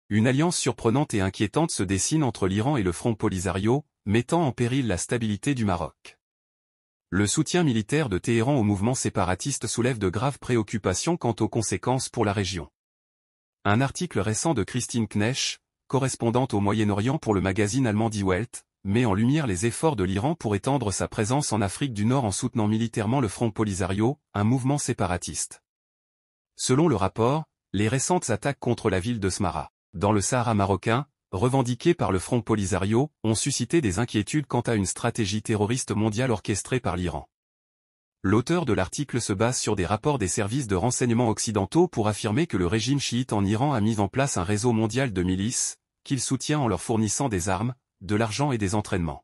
Une alliance surprenante et inquiétante se dessine entre l'Iran et le Front Polisario, mettant en péril la stabilité du Maroc. Le soutien militaire de Téhéran au mouvement séparatiste soulève de graves préoccupations quant aux conséquences pour la région. Un article récent de Christine Knesch, correspondante au Moyen-Orient pour le magazine allemand Die Welt, met en lumière les efforts de l'Iran pour étendre sa présence en Afrique du Nord en soutenant militairement le Front Polisario, un mouvement séparatiste. Selon le rapport, les récentes attaques contre la ville de Smara, dans le Sahara marocain, revendiquées par le Front Polisario, ont suscité des inquiétudes quant à une stratégie terroriste mondiale orchestrée par l'Iran. L'auteur de l'article se base sur des rapports des services de renseignement occidentaux pour affirmer que le régime chiite en Iran a mis en place un réseau mondial de milices, qu'il soutient en leur fournissant des armes, de l'argent et des entraînements.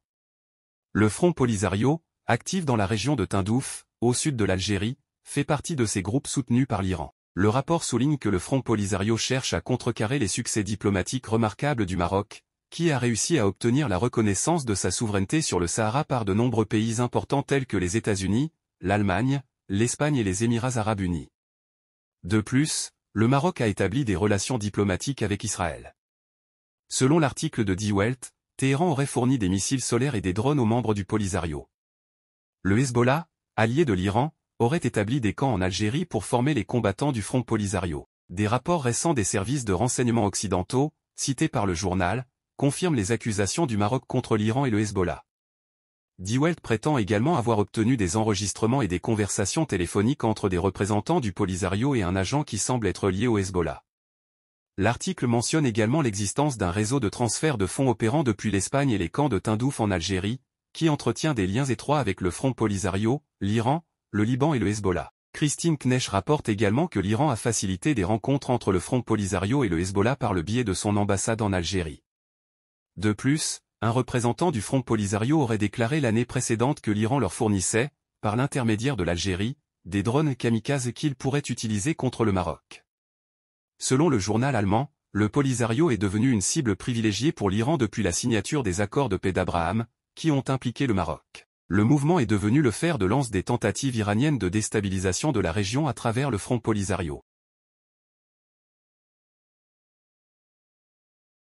Le Front Polisario, actif dans la région de Tindouf, au sud de l'Algérie, fait partie de ces groupes soutenus par l'Iran. Le rapport souligne que le Front Polisario cherche à contrecarrer les succès diplomatiques remarquables du Maroc, qui a réussi à obtenir la reconnaissance de sa souveraineté sur le Sahara par de nombreux pays importants tels que les États-Unis, l'Allemagne, l'Espagne et les Émirats arabes unis. De plus, le Maroc a établi des relations diplomatiques avec Israël. Selon l'article de Die Welt, Téhéran aurait fourni des missiles solaires et des drones aux membres du Polisario. Le Hezbollah, allié de l'Iran, aurait établi des camps en Algérie pour former les combattants du Front Polisario. Des rapports récents des services de renseignement occidentaux, cités par le journal, confirment les accusations du Maroc contre l'Iran et le Hezbollah. Die Welt prétend également avoir obtenu des enregistrements et des conversations téléphoniques entre des représentants du Polisario et un agent qui semble être lié au Hezbollah. L'article mentionne également l'existence d'un réseau de transfert de fonds opérant depuis l'Espagne et les camps de Tindouf en Algérie, qui entretient des liens étroits avec le Front Polisario, l'Iran, le Liban et le Hezbollah. Christine Knesch rapporte également que l'Iran a facilité des rencontres entre le Front Polisario et le Hezbollah par le biais de son ambassade en Algérie. De plus, un représentant du Front Polisario aurait déclaré l'année précédente que l'Iran leur fournissait, par l'intermédiaire de l'Algérie, des drones kamikazes qu'ils pourraient utiliser contre le Maroc. Selon le journal allemand, le Polisario est devenu une cible privilégiée pour l'Iran depuis la signature des accords de paix d'Abraham, qui ont impliqué le Maroc. Le mouvement est devenu le fer de lance des tentatives iraniennes de déstabilisation de la région à travers le Front Polisario.